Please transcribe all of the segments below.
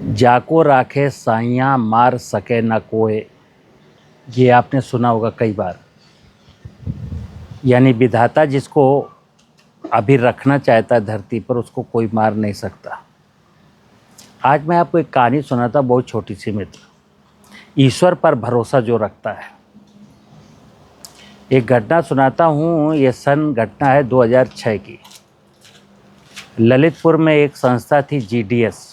जाको राखे साइयाँ मार सके न कोई, ये आपने सुना होगा कई बार। यानी विधाता जिसको अभी रखना चाहता है धरती पर, उसको कोई मार नहीं सकता। आज मैं आपको एक कहानी सुनाता, बहुत छोटी सी मित्र। ईश्वर पर भरोसा जो रखता है। एक घटना सुनाता हूँ। ये घटना है 2006 की। ललितपुर में एक संस्था थी GDS,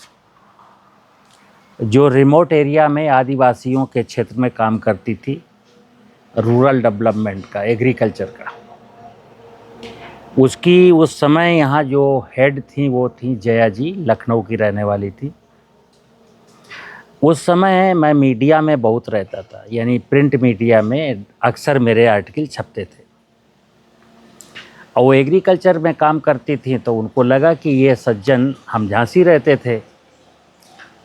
जो रिमोट एरिया में आदिवासियों के क्षेत्र में काम करती थी, रूरल डेवलपमेंट का, एग्रीकल्चर का। उसकी उस समय यहाँ जो हेड थी वो थी जया जी, लखनऊ की रहने वाली थी। उस समय मैं मीडिया में बहुत रहता था, यानी प्रिंट मीडिया में अक्सर मेरे आर्टिकल छपते थे। और वो एग्रीकल्चर में काम करती थी, तो उनको लगा कि ये सज्जन, हम झांसी रहते थे,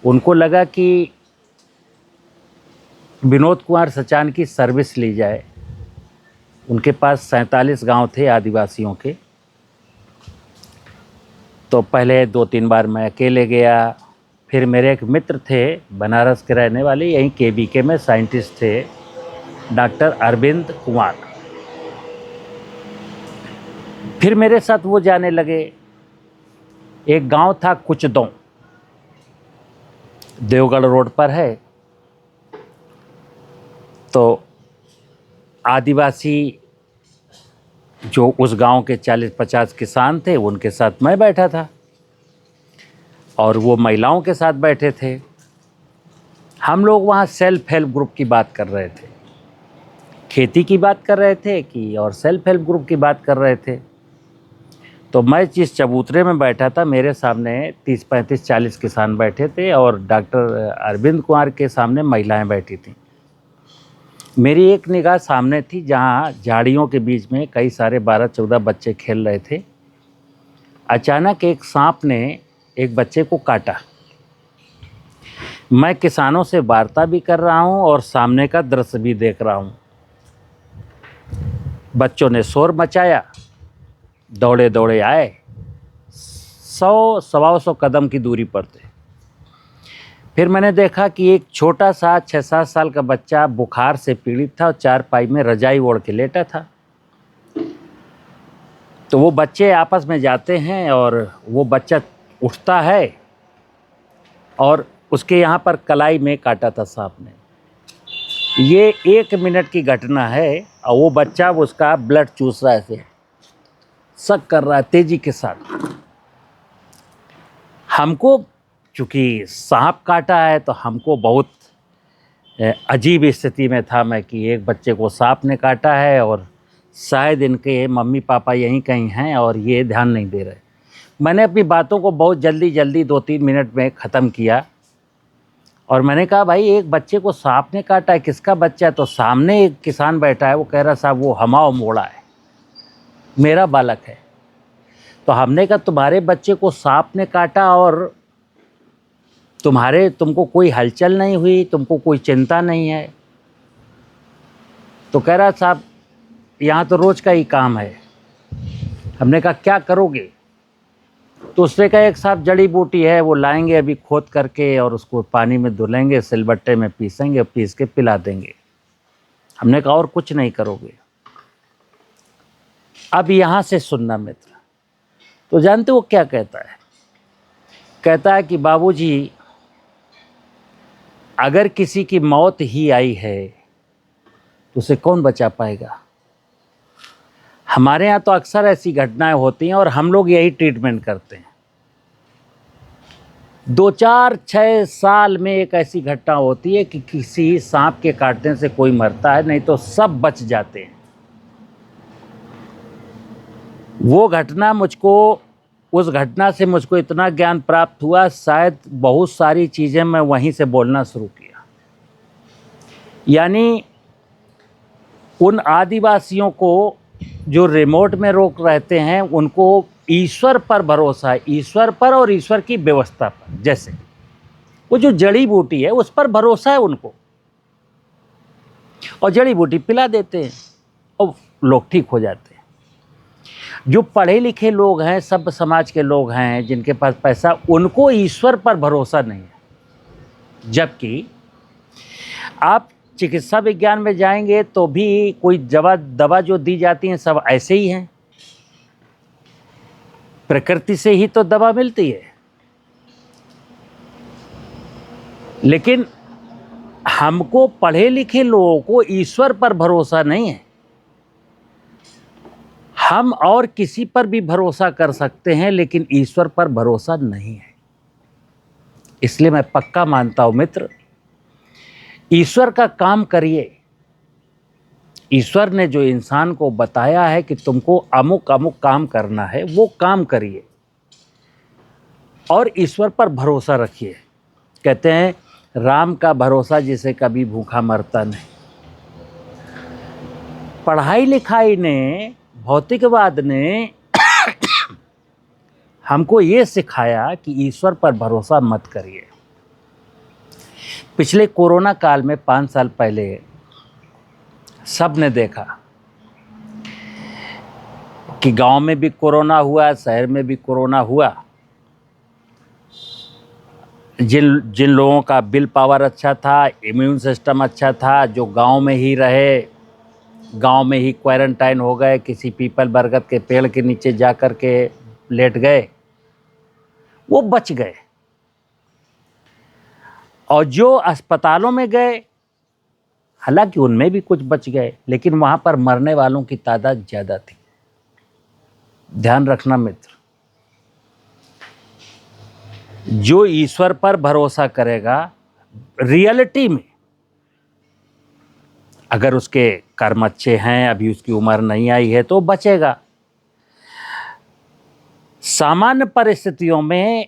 उनको लगा कि विनोद कुमार सचान की सर्विस ली जाए। उनके पास 47 गांव थे आदिवासियों के। तो पहले 2-3 बार मैं अकेले गया। फिर मेरे एक मित्र थे बनारस के रहने वाले, यहीं KBK में साइंटिस्ट थे, डॉक्टर अरविंद कुमार। फिर मेरे साथ वो जाने लगे। एक गांव था कुचदों, देवगढ़ रोड पर है। तो आदिवासी जो उस गांव के 40-50 किसान थे, उनके साथ मैं बैठा था और वो महिलाओं के साथ बैठे थे। हम लोग वहाँ सेल्फ हेल्प ग्रुप की बात कर रहे थे, खेती की बात कर रहे थे कि और सेल्फ हेल्प ग्रुप की बात कर रहे थे। तो मैं जिस चबूतरे में बैठा था, मेरे सामने 30-35-40 किसान बैठे थे और डॉक्टर अरविंद कुमार के सामने महिलाएं बैठी थीं। मेरी एक निगाह सामने थी, जहाँ झाड़ियों के बीच में कई सारे 12-14 बच्चे खेल रहे थे। अचानक एक सांप ने एक बच्चे को काटा। मैं किसानों से वार्ता भी कर रहा हूँ और सामने का दृश्य भी देख रहा हूँ। बच्चों ने शोर मचाया, दौड़े दौड़े आए, 100-125 कदम की दूरी पर थे। फिर मैंने देखा कि एक छोटा सा 6-7 साल का बच्चा बुखार से पीड़ित था और चारपाई में रजाई ओढ़ के लेटा था। तो वो बच्चे आपस में जाते हैं और वो बच्चा उठता है और उसके यहाँ पर कलाई में काटा था सांप ने। ये 1 मिनट की घटना है और वो बच्चा उसका ब्लड चूस रहा है, ऐसे सक कर रहा है तेजी के साथ। हमको चूँकि सांप काटा है तो हमको बहुत अजीब स्थिति में था मैं कि एक बच्चे को सांप ने काटा है और शायद इनके मम्मी पापा यहीं कहीं हैं और ये ध्यान नहीं दे रहे। मैंने अपनी बातों को बहुत जल्दी 2-3 मिनट में ख़त्म किया और मैंने कहा, भाई एक बच्चे को सांप ने काटा है, किसका बच्चा है? तो सामने एक किसान बैठा है, वो कह रहा, साहब वो हमाओ मोड़ा है, मेरा बालक है। तो हमने कहा, तुम्हारे बच्चे को सांप ने काटा और तुमको कोई हलचल नहीं हुई, तुमको कोई चिंता नहीं है? तो कह रहा, साहब यहाँ तो रोज़ का ही काम है। हमने कहा, क्या करोगे? तो उसने कहा, एक साहब जड़ी बूटी है, वो लाएंगे अभी खोद करके और उसको पानी में धुलेंगे, सिलबट्टे में पीसेंगे, पीस के पिला देंगे। हमने कहा, और कुछ नहीं करोगे? अब यहाँ से सुनना मित्र। तो जानते वो क्या कहता है? कहता है कि बाबूजी, अगर किसी की मौत ही आई है तो उसे कौन बचा पाएगा? हमारे यहाँ तो अक्सर ऐसी घटनाएं होती हैं और हम लोग यही ट्रीटमेंट करते हैं। 2-4-6 साल में एक ऐसी घटना होती है कि किसी सांप के काटने से कोई मरता है, नहीं तो सब बच जाते हैं। उस घटना से मुझको इतना ज्ञान प्राप्त हुआ, शायद बहुत सारी चीज़ें मैं वहीं से बोलना शुरू किया। यानी उन आदिवासियों को जो रिमोट में रोक रहते हैं, उनको ईश्वर पर भरोसा है, ईश्वर पर और ईश्वर की व्यवस्था पर। जैसे वो जो जड़ी बूटी है उस पर भरोसा है उनको, और जड़ी बूटी पिला देते हैं और लोग ठीक हो जाते हैं। जो पढ़े लिखे लोग हैं, सब समाज के लोग हैं, जिनके पास पैसा, उनको ईश्वर पर भरोसा नहीं है। जबकि आप चिकित्सा विज्ञान में जाएंगे तो भी कोई दवा जो दी जाती हैं सब ऐसे ही हैं, प्रकृति से ही तो दवा मिलती है। लेकिन हमको पढ़े लिखे लोगों को ईश्वर पर भरोसा नहीं है। हम और किसी पर भी भरोसा कर सकते हैं लेकिन ईश्वर पर भरोसा नहीं है। इसलिए मैं पक्का मानता हूं मित्र, ईश्वर का काम करिए। ईश्वर ने जो इंसान को बताया है कि तुमको अमुक अमुक काम करना है, वो काम करिए और ईश्वर पर भरोसा रखिए। कहते हैं राम का भरोसा जिसे कभी भूखा मरता नहीं। पढ़ाई लिखाई ने, भौतिकवाद ने हमको ये सिखाया कि ईश्वर पर भरोसा मत करिए। पिछले कोरोना काल में 5 साल पहले सब ने देखा कि गांव में भी कोरोना हुआ, शहर में भी कोरोना हुआ। जिन लोगों का विल पावर अच्छा था, इम्यून सिस्टम अच्छा था, जो गांव में ही रहे, गांव में ही क्वारंटाइन हो गए, किसी पीपल बरगद के पेड़ के नीचे जा कर के लेट गए, वो बच गए। और जो अस्पतालों में गए, हालांकि उनमें भी कुछ बच गए, लेकिन वहां पर मरने वालों की तादाद ज़्यादा थी। ध्यान रखना मित्र, जो ईश्वर पर भरोसा करेगा रियलिटी में, अगर उसके कर्म अच्छे हैं, अभी उसकी उम्र नहीं आई है, तो बचेगा। सामान्य परिस्थितियों में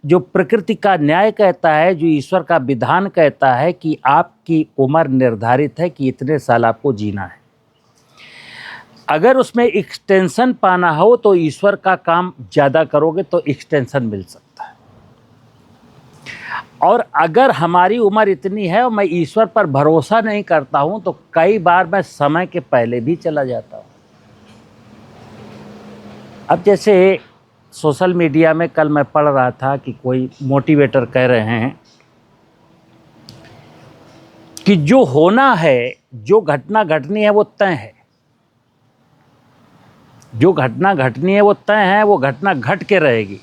जो प्रकृति का न्याय कहता है, जो ईश्वर का विधान कहता है कि आपकी उम्र निर्धारित है कि इतने साल आपको जीना है, अगर उसमें एक्सटेंशन पाना हो तो ईश्वर का काम ज़्यादा करोगे तो एक्सटेंशन मिल सकता है। और अगर हमारी उम्र इतनी है और मैं ईश्वर पर भरोसा नहीं करता हूं तो कई बार मैं समय के पहले भी चला जाता हूं। अब जैसे सोशल मीडिया में कल मैं पढ़ रहा था कि कोई मोटिवेटर कह रहे हैं कि जो होना है, जो घटना घटनी है वो तय है, जो घटना घटनी है वो तय है, वो घटना घट के रहेगी।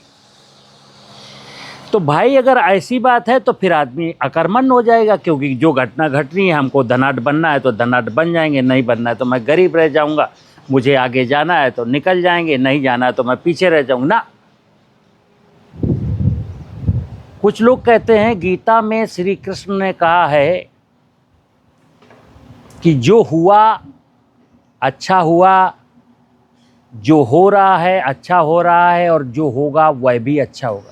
तो भाई अगर ऐसी बात है तो फिर आदमी अकर्मण्य हो जाएगा, क्योंकि जो घटना घटनी है, हमको धनाढ्य बनना है तो धनाढ्य बन जाएंगे, नहीं बनना है तो मैं गरीब रह जाऊंगा, मुझे आगे जाना है तो निकल जाएंगे, नहीं जाना है तो मैं पीछे रह जाऊंगा ना। कुछ लोग कहते हैं गीता में श्री कृष्ण ने कहा है कि जो हुआ अच्छा हुआ, जो हो रहा है अच्छा हो रहा है, और जो होगा वह भी अच्छा होगा।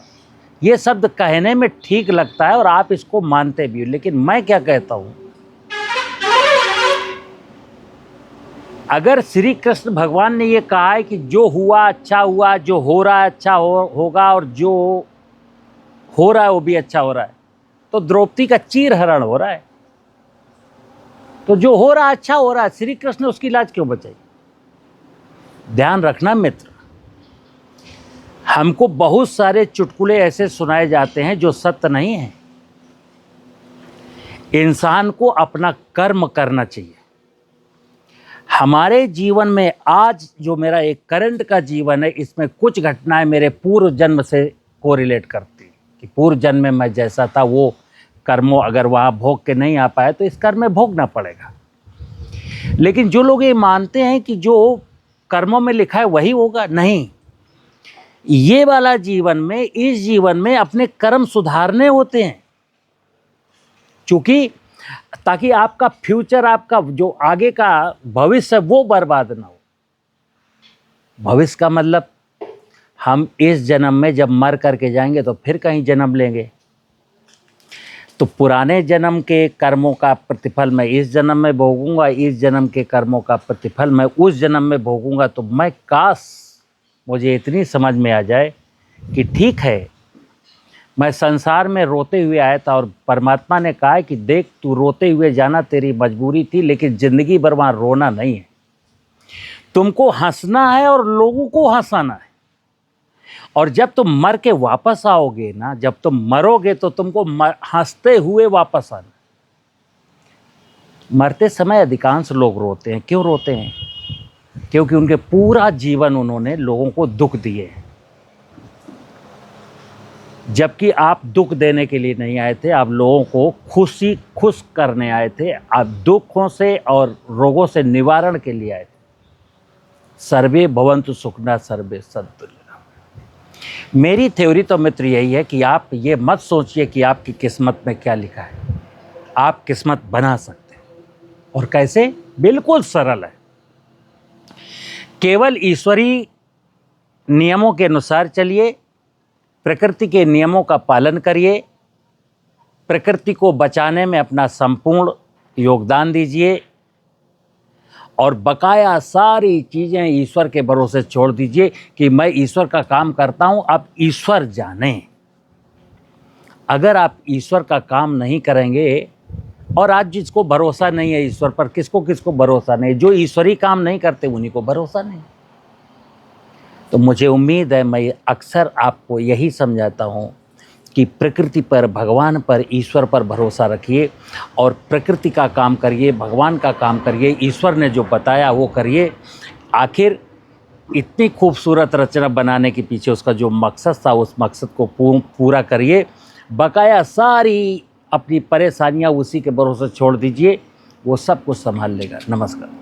ये शब्द कहने में ठीक लगता है और आप इसको मानते भी हो, लेकिन मैं क्या कहता हूं, अगर श्री कृष्ण भगवान ने ये कहा है कि जो हुआ अच्छा हुआ, जो हो रहा है अच्छा होगा, और जो हो रहा है वो भी अच्छा हो रहा है, तो द्रौपदी का चीरहरण हो रहा है। तो जो हो रहा है अच्छा हो रहा है, श्री कृष्ण ने उसकी लाज क्यों बचाई? ध्यान रखना मित्र, हमको बहुत सारे चुटकुले ऐसे सुनाए जाते हैं जो सत्य नहीं है। इंसान को अपना कर्म करना चाहिए। हमारे जीवन में आज जो मेरा एक करंट का जीवन है, इसमें कुछ घटनाएं मेरे पूर्व जन्म से कोरिलेट करती हैं कि पूर्व जन्म में मैं जैसा था वो कर्मों अगर वहाँ भोग के नहीं आ पाए तो इस कर्म में भोगना पड़ेगा। लेकिन जो लोग ये मानते हैं कि जो कर्मों में लिखा है वही होगा, नहीं, ये वाला जीवन में, इस जीवन में अपने कर्म सुधारने होते हैं, क्योंकि ताकि आपका फ्यूचर, आपका जो आगे का भविष्य है वो बर्बाद ना हो। भविष्य का मतलब हम इस जन्म में जब मर करके जाएंगे तो फिर कहीं जन्म लेंगे, तो पुराने जन्म के कर्मों का प्रतिफल मैं इस जन्म में भोगूंगा, इस जन्म के कर्मों का प्रतिफल मैं उस जन्म में भोगूंगा। तो मैं काश मुझे इतनी समझ में आ जाए कि ठीक है, मैं संसार में रोते हुए आया था और परमात्मा ने कहा है कि देख तू रोते हुए जाना तेरी मजबूरी थी, लेकिन ज़िंदगी भर वहाँ रोना नहीं है, तुमको हंसना है और लोगों को हंसाना है। और जब तुम मर के वापस आओगे ना, जब तुम मरोगे तो तुमको हंसते हुए वापस आना। मरते समय अधिकांश लोग रोते हैं। क्यों रोते हैं? क्योंकि उनके पूरा जीवन उन्होंने लोगों को दुख दिए, जबकि आप दुख देने के लिए नहीं आए थे, आप लोगों को खुश करने आए थे। आप दुखों से और रोगों से निवारण के लिए आए थे। सर्वे भवन्तु सुखिनः सर्वे सन्तु निरामया। मेरी थ्योरी तो मित्र यही है कि आप ये मत सोचिए कि आपकी किस्मत में क्या लिखा है। आप किस्मत बना सकते हैं। और कैसे? बिल्कुल सरल है। केवल ईश्वरीय नियमों के अनुसार चलिए, प्रकृति के नियमों का पालन करिए, प्रकृति को बचाने में अपना संपूर्ण योगदान दीजिए और बकाया सारी चीज़ें ईश्वर के भरोसे छोड़ दीजिए कि मैं ईश्वर का काम करता हूँ, अब ईश्वर जाने। अगर आप ईश्वर का काम नहीं करेंगे, और आज जिसको भरोसा नहीं है ईश्वर पर, किसको भरोसा नहीं, जो ईश्वरी काम नहीं करते उन्हीं को भरोसा नहीं। तो मुझे उम्मीद है, मैं अक्सर आपको यही समझाता हूँ कि प्रकृति पर, भगवान पर, ईश्वर पर भरोसा रखिए और प्रकृति का काम करिए, भगवान का काम करिए, ईश्वर ने जो बताया वो करिए। आखिर इतनी खूबसूरत रचना बनाने के पीछे उसका जो मकसद था, उस मकसद को पूरा करिए। बकाया सारी अपनी परेशानियाँ उसी के भरोसे छोड़ दीजिए, वो सब कुछ संभाल लेगा। नमस्कार।